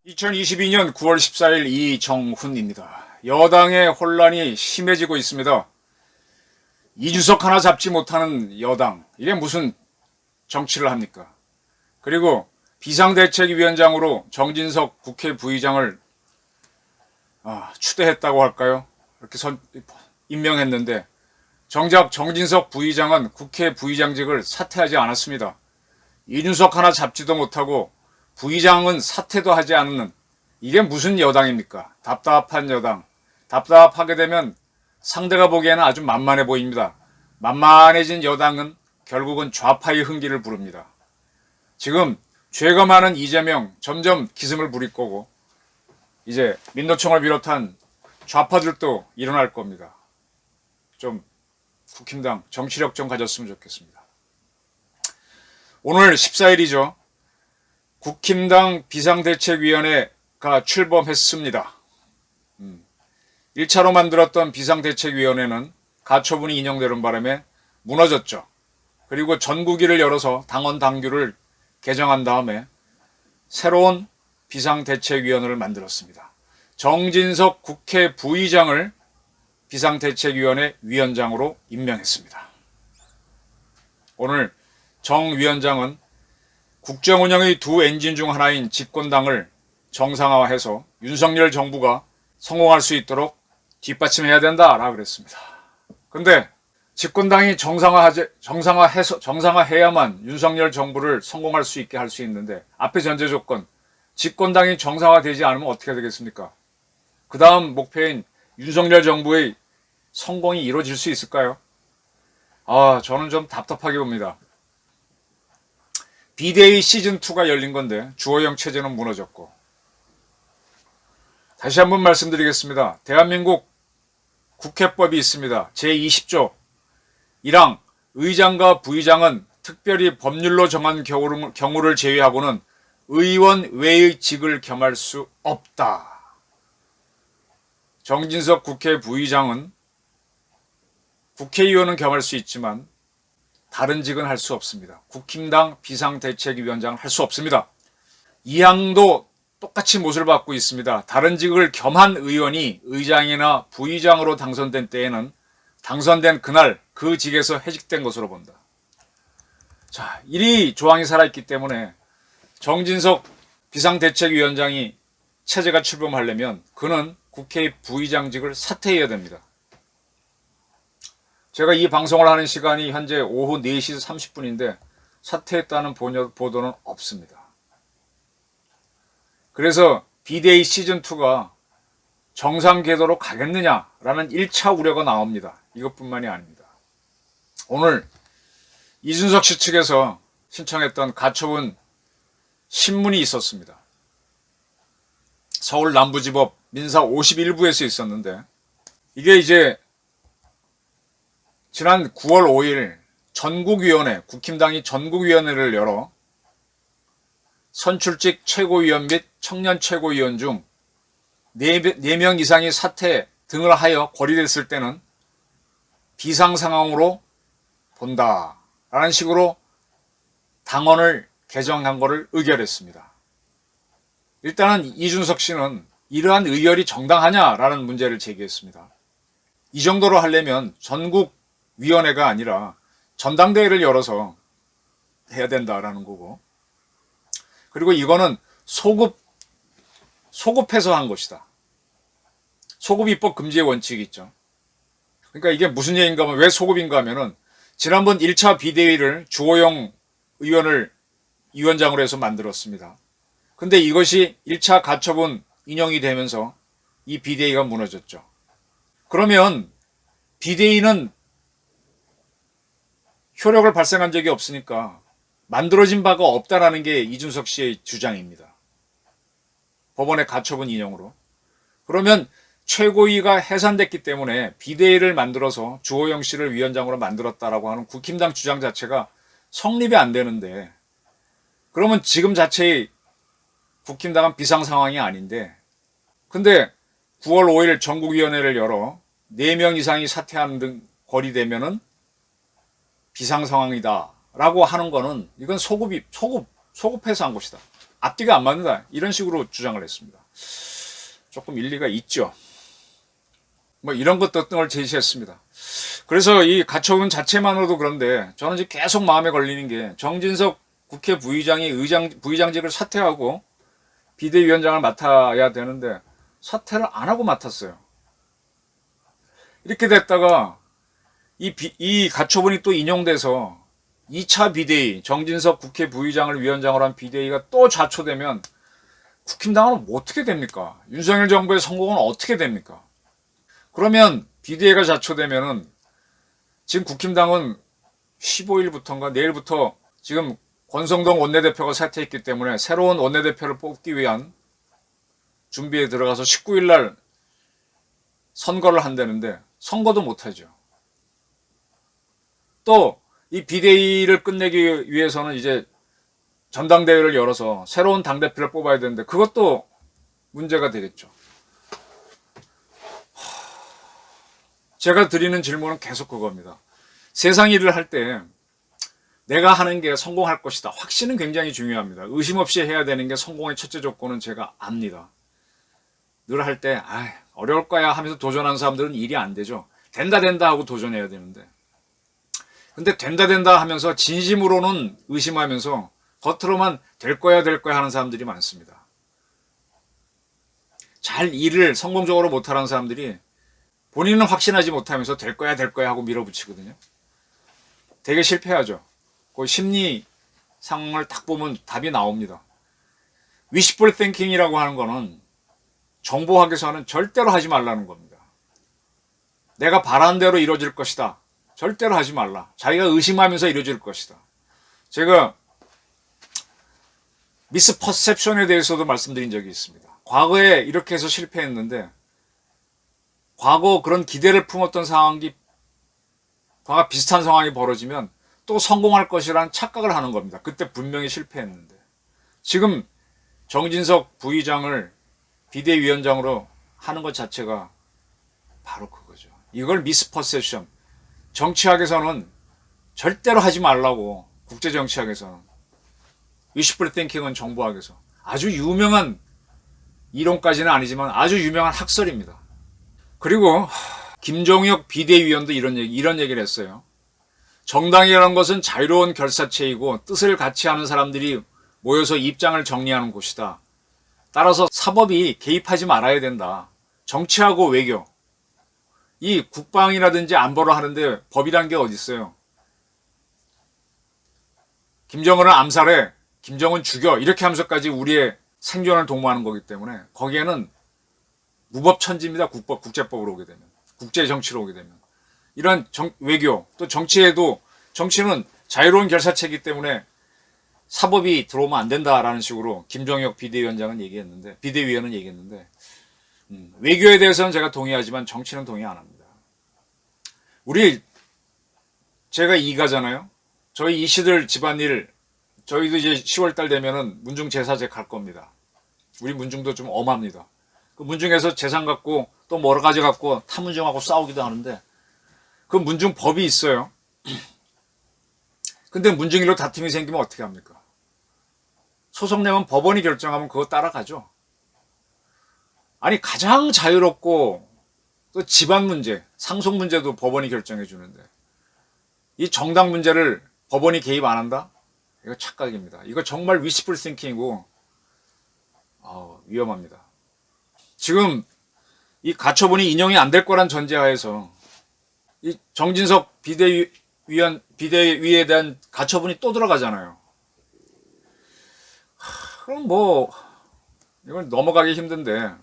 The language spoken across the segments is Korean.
(2022년 9월 14일) 이정훈입니다. 여당의 혼란이 심해지고 있습니다. 이준석 하나 잡지 못하는 여당, 이게 무슨 정치를 합니까? 그리고 비상대책위원장으로 정진석 국회 부의장을 추대했다고 할까요? 이렇게 임명했는데 정작 정진석 부의장은 국회 부의장직을 사퇴하지 않았습니다. 이준석 하나 잡지도 못하고 부의장은 사퇴도 하지 않는, 이게 무슨 여당입니까? 답답한 여당. 답답하게 되면 상대가 보기에는 아주 만만해 보입니다. 만만해진 여당은 결국은 좌파의 흥기를 부릅니다. 지금 죄가 많은 이재명 점점 기승을 부릴 거고, 이제 민노총을 비롯한 좌파들도 일어날 겁니다. 좀 국힘당 정치력 좀 가졌으면 좋겠습니다. 오늘 14일이죠. 국힘당 비상대책위원회가 출범했습니다. 1차로 만들었던 비상대책위원회는 가처분이 인용되는 바람에 무너졌죠. 그리고 전국위를 열어서 당원 당규를 개정한 다음에 새로운 비상대책위원회를 만들었습니다. 정진석 국회 부의장을 비상대책위원회 위원장으로 임명했습니다. 오늘 정 위원장은 국정운영의 두 엔진 중 하나인 집권당을 정상화해서 윤석열 정부가 성공할 수 있도록 뒷받침해야 된다라고 그랬습니다. 근데 집권당이 정상화해야만 윤석열 정부를 성공할 수 있게 할 수 있는데, 앞에 전제 조건, 집권당이 정상화되지 않으면 어떻게 되겠습니까? 그 다음 목표인 윤석열 정부의 성공이 이루어질 수 있을까요? 저는 좀 답답하게 봅니다. 비대위 시즌2가 열린 건데 주호영 체제는 무너졌고, 다시 한번 말씀드리겠습니다. 대한민국 국회법이 있습니다. 제20조 1항 의장과 부의장은 특별히 법률로 정한 경우를 제외하고는 의원 외의 직을 겸할 수 없다. 정진석 국회 부의장은 국회의원은 겸할 수 있지만 다른 직은 할 수 없습니다. 국힘당 비상대책위원장은 할 수 없습니다. 2항도 똑같이 못을 받고 있습니다. 다른 직을 겸한 의원이 의장이나 부의장으로 당선된 때에는 당선된 그날 그 직에서 해직된 것으로 본다. 자, 이 조항이 살아있기 때문에 정진석 비상대책위원장이 체제가 출범하려면 그는 국회 부의장직을 사퇴해야 됩니다. 제가 이 방송을 하는 시간이 현재 오후 4시 30분인데 사퇴했다는 보도는 없습니다. 그래서 비대위 시즌2가 정상 궤도로 가겠느냐라는 1차 우려가 나옵니다. 이것뿐만이 아닙니다. 오늘 이준석 씨 측에서 신청했던 가처분 신문이 있었습니다. 서울 남부지법 민사 51부에서 있었는데, 이게 이제 지난 9월 5일 전국위원회, 국힘당이 전국위원회를 열어 선출직 최고위원 및 청년 최고위원 중 4명 이상이 사퇴 등을 하여 거리됐을 때는 비상상황으로 본다라는 식으로 당원을 개정한 것을 의결했습니다. 일단은 이준석 씨는 이러한 의결이 정당하냐라는 문제를 제기했습니다. 이 정도로 하려면 전국위원회가 아니라 전당대회를 열어서 해야 된다라는 거고, 그리고 이거는 소급해서 한 것이다. 소급입법 금지의 원칙이 있죠. 그러니까 이게 무슨 얘기인가 하면, 왜 소급인가 하면은 지난번 1차 비대위를 주호영 의원을 위원장으로 해서 만들었습니다. 근데 이것이 1차 가처분 인용이 되면서 이 비대위가 무너졌죠. 그러면 비대위는 효력을 발생한 적이 없으니까 만들어진 바가 없다라는 게 이준석 씨의 주장입니다. 법원의 가처분 인용으로. 그러면 최고위가 해산됐기 때문에 비대위를 만들어서 주호영 씨를 위원장으로 만들었다라고 하는 국힘당 주장 자체가 성립이 안 되는데, 그러면 지금 자체의 국힘당은 비상 상황이 아닌데, 근데 9월 5일 전국위원회를 열어 4명 이상이 사퇴하는 등 거리되면은 비상 상황이다 라고 하는 거는 이건 소급해서 한 것이다. 앞뒤가 안 맞는다. 이런 식으로 주장을 했습니다. 조금 일리가 있죠. 뭐 이런 것 등을 제시했습니다. 그래서 이 가처분 자체만으로도 그런데 저는 이제 계속 마음에 걸리는 게 정진석 국회 부의장이 부의장직을 사퇴하고 비대위원장을 맡아야 되는데 사퇴를 안 하고 맡았어요. 이렇게 됐다가 이 가처분이 또 인용돼서 2차 비대위, 정진석 국회 부의장을 위원장으로 한 비대위가 또 좌초되면 국힘당은 어떻게 됩니까? 윤석열 정부의 성공은 어떻게 됩니까? 그러면 비대위가 좌초되면은 지금 국힘당은 15일부터인가 내일부터 지금 권성동 원내대표가 사퇴했기 때문에 새로운 원내대표를 뽑기 위한 준비에 들어가서 19일 날 선거를 한다는데 선거도 못하죠. 또 이 비대위를 끝내기 위해서는 이제 전당대회를 열어서 새로운 당대표를 뽑아야 되는데 그것도 문제가 되겠죠. 제가 드리는 질문은 계속 그겁니다. 세상 일을 할 때 내가 하는 게 성공할 것이다. 확신은 굉장히 중요합니다. 의심 없이 해야 되는 게 성공의 첫째 조건은 제가 압니다. 늘 할 때 어려울 거야 하면서 도전하는 사람들은 일이 안 되죠. 된다 하고 도전해야 되는데 근데 된다 하면서 진심으로는 의심하면서 겉으로만 될 거야 하는 사람들이 많습니다. 잘 일을 성공적으로 못하는 사람들이 본인은 확신하지 못하면서 될 거야 하고 밀어붙이거든요. 되게 실패하죠. 그 심리 상황을 딱 보면 답이 나옵니다. wishful thinking이라고 하는 거는 정보학에서는 절대로 하지 말라는 겁니다. 내가 바라는 대로 이루어질 것이다. 절대로 하지 말라. 자기가 의심하면서 이루어질 것이다. 제가 미스퍼셉션에 대해서도 말씀드린 적이 있습니다. 과거에 이렇게 해서 실패했는데 과거 그런 기대를 품었던 상황이 과거 비슷한 상황이 벌어지면 또 성공할 것이라는 착각을 하는 겁니다. 그때 분명히 실패했는데 지금 정진석 부의장을 비대위원장으로 하는 것 자체가 바로 그거죠. 이걸 미스퍼셉션. 정치학에서는 절대로 하지 말라고, 국제정치학에서는. wishful thinking은 정보학에서. 아주 유명한 이론까지는 아니지만 아주 유명한 학설입니다. 그리고 김종혁 비대위원도 이런 얘기를 했어요. 정당이라는 것은 자유로운 결사체이고 뜻을 같이 하는 사람들이 모여서 입장을 정리하는 곳이다. 따라서 사법이 개입하지 말아야 된다. 정치하고 외교. 이 국방이라든지 안보를 하는데 법이란 게 어디 있어요? 김정은을 암살해, 김정은 죽여 이렇게 하면서까지 우리의 생존을 도모하는 거기 때문에 거기에는 무법천지입니다. 국제법으로 오게 되면. 국제정치로 오게 되면. 이런 외교 또 정치에도 정치는 자유로운 결사체이기 때문에 사법이 들어오면 안 된다라는 식으로 김종혁 비대위원장은 비대위원은 얘기했는데 외교에 대해서는 제가 동의하지만 정치는 동의 안 합니다. 제가 이가잖아요. 저희 이씨들 집안일, 저희도 이제 10월달 되면은 문중 제사제 갈 겁니다. 우리 문중도 좀 엄합니다. 그 문중에서 재산 갖고 또 여러 가지 갖고 타문중하고 싸우기도 하는데 그 문중 법이 있어요. 근데 문중일로 다툼이 생기면 어떻게 합니까? 소송 내면 법원이 결정하면 그거 따라가죠. 아니 가장 자유롭고 또 집안 문제, 상속 문제도 법원이 결정해 주는데 이 정당 문제를 법원이 개입 안 한다? 이거 착각입니다. 이거 정말 wishful thinking이고 위험합니다. 지금 이 가처분이 인용이 안 될 거란 전제하에서 이 정진석 비대위에 대한 가처분이 또 들어가잖아요. 그럼 이건 넘어가기 힘든데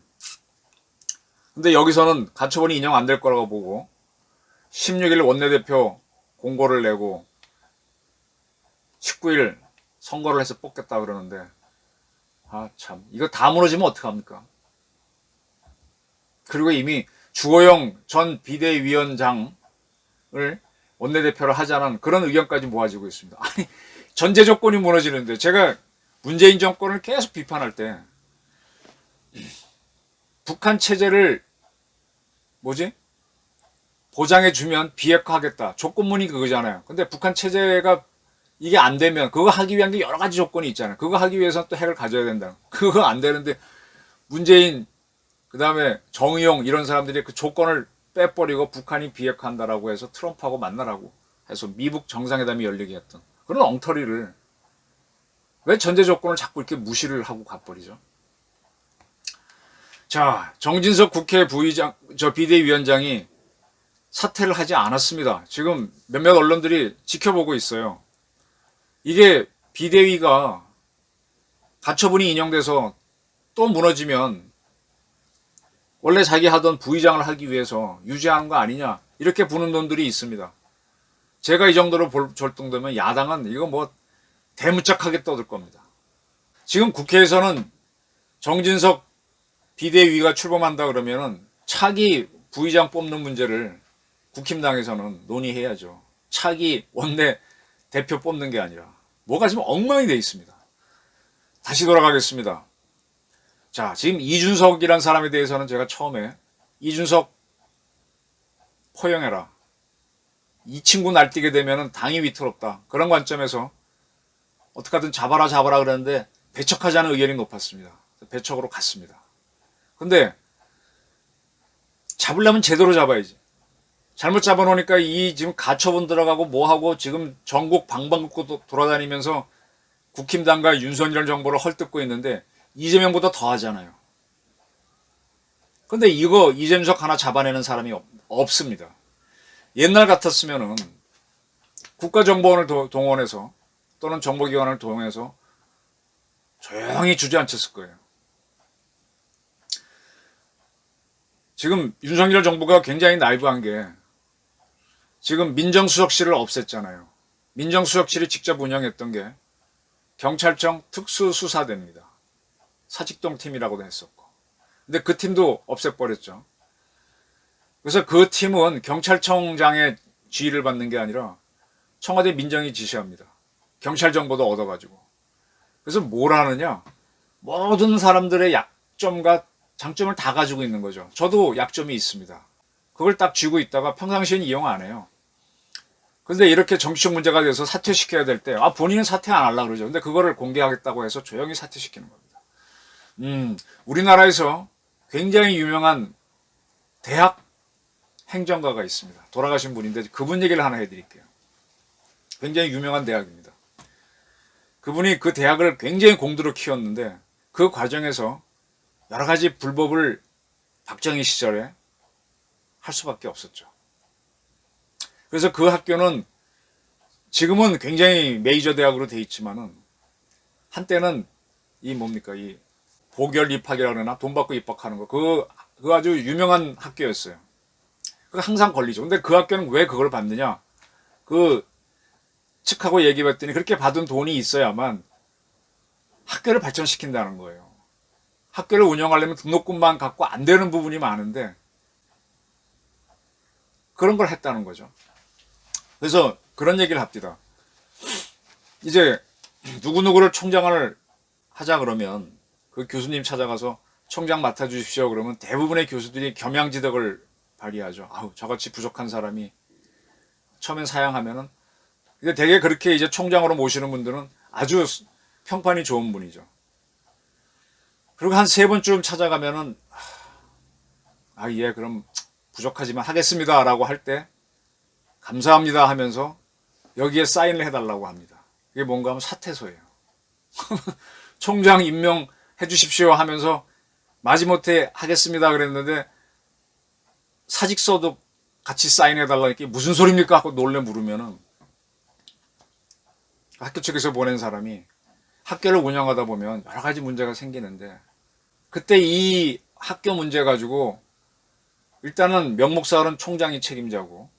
근데 여기서는 가처분이 인용 안 될 거라고 보고 16일 원내대표 공고를 내고 19일 선거를 해서 뽑겠다 그러는데 참 이거 다 무너지면 어떡합니까? 그리고 이미 주호영 전 비대위원장을 원내대표를 하자는 그런 의견까지 모아지고 있습니다. 아니 전제 조건이 무너지는데 제가 문재인 정권을 계속 비판할 때 북한 체제를 보장해주면 비핵화하겠다. 조건문이 그거잖아요. 근데 북한 체제가 이게 안 되면 그거 하기 위한 게 여러 가지 조건이 있잖아요. 그거 하기 위해서는 또 핵을 가져야 된다. 그거 안 되는데 문재인 그다음에 정의용 이런 사람들이 그 조건을 빼버리고 북한이 비핵화한다라고 해서 트럼프하고 만나라고 해서 미북 정상회담이 열리게 했던 그런 엉터리를 왜 전제 조건을 자꾸 이렇게 무시를 하고 가버리죠. 자, 정진석 국회 비대위원장이 사퇴를 하지 않았습니다. 지금 몇몇 언론들이 지켜보고 있어요. 이게 비대위가 가처분이 인용돼서 또 무너지면 원래 자기 하던 부의장을 하기 위해서 유지하는 거 아니냐 이렇게 보는 놈들이 있습니다. 제가 이 정도로 볼 정도면 야당은 이거 뭐 대무짝하게 떠들 겁니다. 지금 국회에서는 정진석 비대위가 출범한다 그러면은 차기 부의장 뽑는 문제를 국힘당에서는 논의해야죠. 차기 원내 대표 뽑는 게 아니라 뭐가 지금 엉망이 돼 있습니다. 다시 돌아가겠습니다. 자, 지금 이준석이란 사람에 대해서는 제가 처음에 이준석 포용해라. 이 친구 날뛰게 되면 당이 위태롭다. 그런 관점에서 어떻게 하든 잡아라 그랬는데 배척하자는 의견이 높았습니다. 배척으로 갔습니다. 근데 잡으려면 제대로 잡아야지. 잘못 잡아놓으니까 이 지금 가처분 들어가고 뭐하고 지금 전국 방방곡곡 돌아다니면서 국힘당과 윤석열 정부를 헐뜯고 있는데 이재명보다 더 하잖아요. 근데 이거 이재명 하나 잡아내는 사람이 없습니다. 옛날 같았으면은 국가정보원을 동원해서 또는 정보기관을 동원해서 조용히 주저앉혔을 거예요. 지금 윤석열 정부가 굉장히 나이브한 게 지금 민정수석실을 없앴잖아요. 민정수석실이 직접 운영했던 게 경찰청 특수수사대입니다. 사직동 팀이라고도 했었고. 근데 그 팀도 없애버렸죠. 그래서 그 팀은 경찰청장의 지휘를 받는 게 아니라 청와대 민정이 지시합니다. 경찰 정보도 얻어가지고. 그래서 뭘 하느냐? 모든 사람들의 약점과 장점을 다 가지고 있는 거죠. 저도 약점이 있습니다. 그걸 딱 쥐고 있다가 평상시엔 이용 안 해요. 근데 이렇게 정치적 문제가 돼서 사퇴시켜야 될 때, 본인은 사퇴 안 하려고 그러죠. 근데 그거를 공개하겠다고 해서 조용히 사퇴시키는 겁니다. 우리나라에서 굉장히 유명한 대학 행정가가 있습니다. 돌아가신 분인데 그분 얘기를 하나 해드릴게요. 굉장히 유명한 대학입니다. 그분이 그 대학을 굉장히 공들여 키웠는데 그 과정에서 여러 가지 불법을 박정희 시절에 할 수밖에 없었죠. 그래서 그 학교는 지금은 굉장히 메이저 대학으로 돼 있지만은 한때는 이 보결 입학이라 그러나 돈 받고 입학하는 거 그거 아주 유명한 학교였어요. 그 항상 걸리죠. 근데 그 학교는 왜 그걸 받느냐? 그 측하고 얘기해봤더니 그렇게 받은 돈이 있어야만 학교를 발전시킨다는 거예요. 학교를 운영하려면 등록금만 갖고 안 되는 부분이 많은데 그런 걸 했다는 거죠. 그래서 그런 얘기를 합니다. 이제 누구누구를 총장을 하자 그러면 그 교수님 찾아가서 총장 맡아주십시오 그러면 대부분의 교수들이 겸양지덕을 발휘하죠. 저같이 부족한 사람이 처음엔 사양하면은 근데 되게 그렇게 이제 총장으로 모시는 분들은 아주 평판이 좋은 분이죠. 그리고 한 3번쯤 찾아가면은 예 그럼 부족하지만 하겠습니다 라고 할 때 감사합니다 하면서 여기에 사인을 해달라고 합니다. 이게 뭔가 하면 사퇴서예요. 총장 임명해 주십시오 하면서 마지못해 하겠습니다 그랬는데 사직서도 같이 사인해달라 이게 무슨 소리입니까 하고 놀래 물으면은 학교 측에서 보낸 사람이 학교를 운영하다 보면 여러 가지 문제가 생기는데 그때 이 학교 문제 가지고 일단은 명목사활은 총장이 책임자고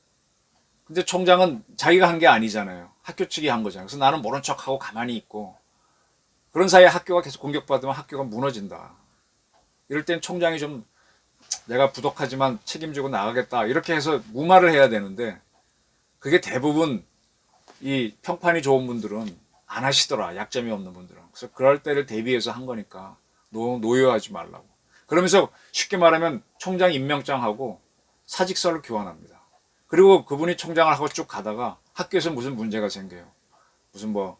근데 총장은 자기가 한 게 아니잖아요. 학교 측이 한 거잖아요. 그래서 나는 모른 척하고 가만히 있고 그런 사이에 학교가 계속 공격받으면 학교가 무너진다. 이럴 땐 총장이 좀 내가 부족하지만 책임지고 나가겠다 이렇게 해서 무마를 해야 되는데 그게 대부분 이 평판이 좋은 분들은 안 하시더라. 약점이 없는 분들은. 그래서 그럴 때를 대비해서 한 거니까 노여하지 말라고. 그러면서 쉽게 말하면 총장 임명장하고 사직서를 교환합니다. 그리고 그분이 총장을 하고 쭉 가다가 학교에서 무슨 문제가 생겨요. 무슨 뭐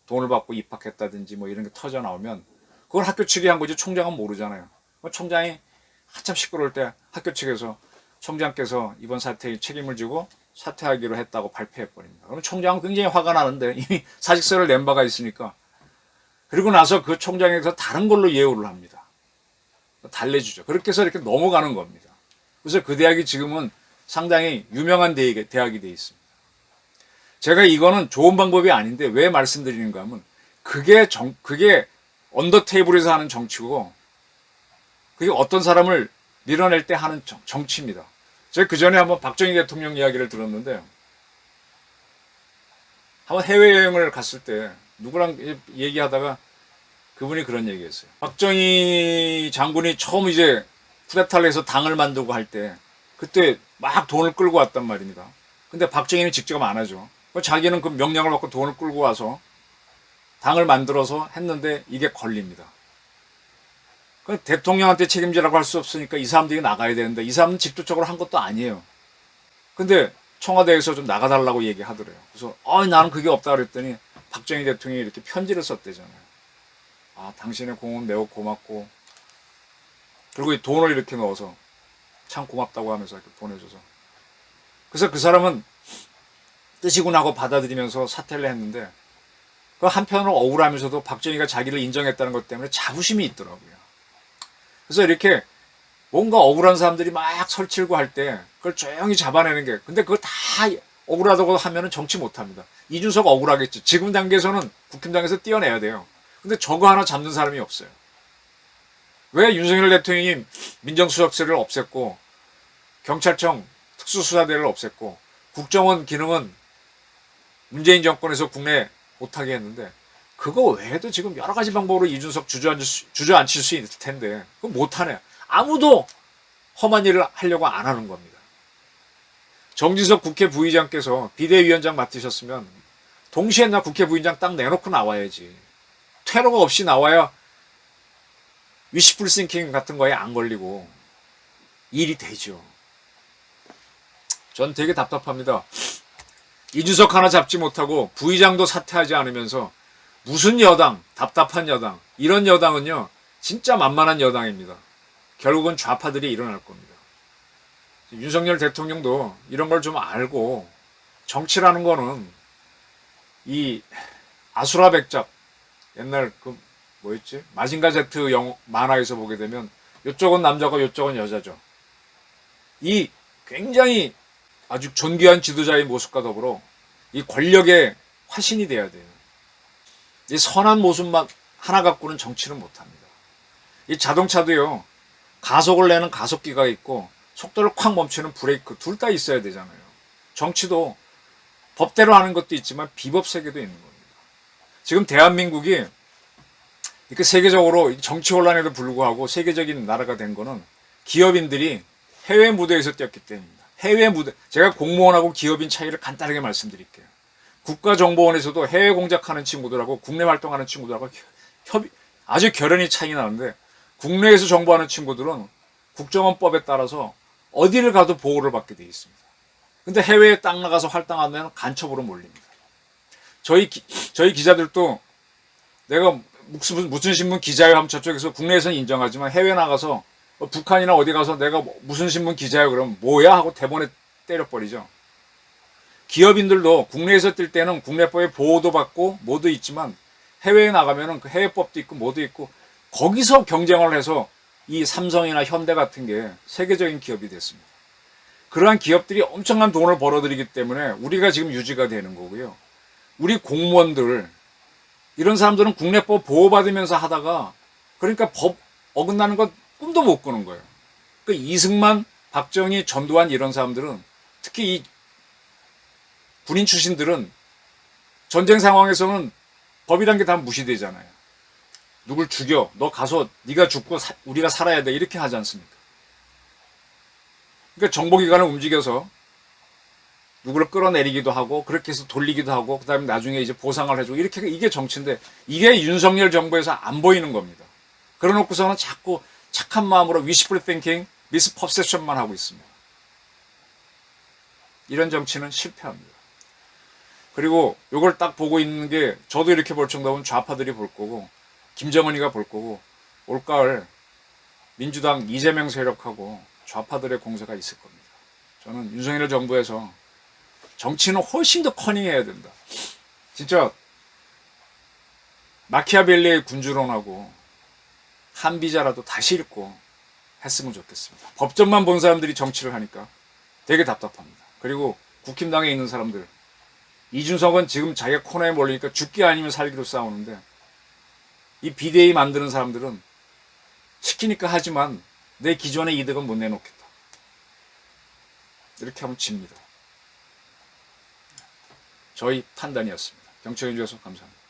돈을 받고 입학했다든지 뭐 이런 게 터져 나오면 그걸 학교 측이 한 거지 총장은 모르잖아요. 총장이 한참 시끄러울 때 학교 측에서 총장께서 이번 사태에 책임을 지고 사퇴하기로 했다고 발표해버립니다. 그럼 총장은 굉장히 화가 나는데 이미 사직서를 낸 바가 있으니까. 그리고 나서 그 총장에서 다른 걸로 예우를 합니다. 달래주죠. 그렇게 해서 이렇게 넘어가는 겁니다. 그래서 그 대학이 지금은 상당히 유명한 대학이 돼 있습니다. 제가 이거는 좋은 방법이 아닌데 왜 말씀드리는가 하면 그게 언더 테이블에서 하는 정치고 그게 어떤 사람을 밀어낼 때 하는 정치입니다. 제가 그 전에 한번 박정희 대통령 이야기를 들었는데 한번 해외여행을 갔을 때 누구랑 얘기하다가 그분이 그런 얘기했어요. 박정희 장군이 처음 이제 쿠데타를 해서 당을 만들고 할 때 그때 막 돈을 끌고 왔단 말입니다. 근데 박정희는 직접 안 하죠. 자기는 그 명령을 받고 돈을 끌고 와서 당을 만들어서 했는데 이게 걸립니다. 대통령한테 책임지라고 할 수 없으니까 이 사람들이 나가야 되는데 이 사람은 직접적으로 한 것도 아니에요. 근데 청와대에서 좀 나가달라고 얘기하더래요. 그래서 나는 그게 없다 그랬더니 박정희 대통령이 이렇게 편지를 썼대잖아요. 당신의 공은 매우 고맙고 그리고 이 돈을 이렇게 넣어서 참 고맙다고 하면서 이렇게 보내줘서 그래서 그 사람은 뜻이구나 하고 받아들이면서 사퇴를 했는데 그 한편으로 억울하면서도 박정희가 자기를 인정했다는 것 때문에 자부심이 있더라고요. 그래서 이렇게 뭔가 억울한 사람들이 막 설치고 할 때 그걸 조용히 잡아내는 게 근데 그거 다 억울하다고 하면은 정치 못합니다. 이준석 억울하겠지. 지금 단계에서는 국힘당에서 띄어내야 돼요. 근데 저거 하나 잡는 사람이 없어요. 왜 윤석열 대통령이 민정수석실을 없앴고 경찰청 특수수사대를 없앴고 국정원 기능은 문재인 정권에서 국내 못하게 했는데 그거 외에도 지금 여러 가지 방법으로 이준석 주저앉힐 수 있을 텐데 그거 못하네. 아무도 험한 일을 하려고 안 하는 겁니다. 정진석 국회 부의장께서 비대위원장 맡으셨으면 동시에 나 국회 부의장 딱 내놓고 나와야지. 퇴로가 없이 나와야 위시풀 싱킹 같은 거에 안 걸리고 일이 되죠. 전 되게 답답합니다. 이준석 하나 잡지 못하고 부의장도 사퇴하지 않으면서 무슨 여당, 답답한 여당, 이런 여당은요 진짜 만만한 여당입니다. 결국은 좌파들이 일어날 겁니다. 윤석열 대통령도 이런 걸 좀 알고 정치라는 거는 이 아수라백작 옛날 그 뭐였지? 마징가 제트 만화에서 보게 되면 이쪽은 남자고 이쪽은 여자죠. 이 굉장히 아주 존귀한 지도자의 모습과 더불어 이 권력의 화신이 돼야 돼요. 이 선한 모습만 하나 갖고는 정치는 못합니다. 이 자동차도요. 가속을 내는 가속기가 있고 속도를 콱 멈추는 브레이크 둘 다 있어야 되잖아요. 정치도 법대로 하는 것도 있지만 비법 세계도 있는 겁니다. 지금 대한민국이 이렇게 세계적으로 정치 혼란에도 불구하고 세계적인 나라가 된 거는 기업인들이 해외 무대에서 뛰었기 때문입니다. 해외 무대, 제가 공무원하고 기업인 차이를 간단하게 말씀드릴게요. 국가정보원에서도 해외 공작하는 친구들하고 국내 활동하는 친구들하고 아주 결연히 차이 나는데 국내에서 정보하는 친구들은 국정원법에 따라서 어디를 가도 보호를 받게 되어 있습니다. 근데 해외에 딱 나가서 활동하면 간첩으로 몰립니다. 저희 기자들도 내가 무슨 신문 기자예요 하면 저쪽에서 국내에서는 인정하지만 해외 나가서 북한이나 어디 가서 내가 무슨 신문 기자예요 그러면 뭐야 하고 대본에 때려버리죠. 기업인들도 국내에서 뛸 때는 국내법에 보호도 받고 뭐도 있지만 해외에 나가면은 그 해외법도 있고 뭐도 있고 거기서 경쟁을 해서 이 삼성이나 현대 같은 게 세계적인 기업이 됐습니다. 그러한 기업들이 엄청난 돈을 벌어들이기 때문에 우리가 지금 유지가 되는 거고요. 우리 공무원들 이런 사람들은 국내법 보호받으면서 하다가 그러니까 법 어긋나는 건 꿈도 못 꾸는 거예요. 그 이승만, 박정희, 전두환 이런 사람들은 특히 이 군인 출신들은 전쟁 상황에서는 법이란 게 다 무시되잖아요. 누굴 죽여, 너 가서 네가 죽고 우리가 살아야 돼 이렇게 하지 않습니까? 그러니까 정보기관을 움직여서 누구를 끌어내리기도 하고 그렇게 해서 돌리기도 하고 그 다음에 나중에 이제 보상을 해주고 이렇게 이게 정치인데 이게 윤석열 정부에서 안 보이는 겁니다. 그러놓고서는 자꾸 착한 마음으로 wishful thinking, misperception만 하고 있습니다. 이런 정치는 실패합니다. 그리고 이걸 딱 보고 있는 게 저도 이렇게 볼 정도면 좌파들이 볼 거고 김정은이가 볼 거고 올가을 민주당 이재명 세력하고 좌파들의 공세가 있을 겁니다. 저는 윤석열 정부에서 정치는 훨씬 더 커닝해야 된다. 진짜 마키아벨리의 군주론하고 한비자라도 다시 읽고 했으면 좋겠습니다. 법전만 본 사람들이 정치를 하니까 되게 답답합니다. 그리고 국힘당에 있는 사람들, 이준석은 지금 자기가 코너에 몰리니까 죽기 아니면 살기로 싸우는데 이 비대위 만드는 사람들은 시키니까 하지만 내 기존의 이득은 못 내놓겠다. 이렇게 하면 집니다. 저희 판단이었습니다. 경청해 주셔서 감사합니다.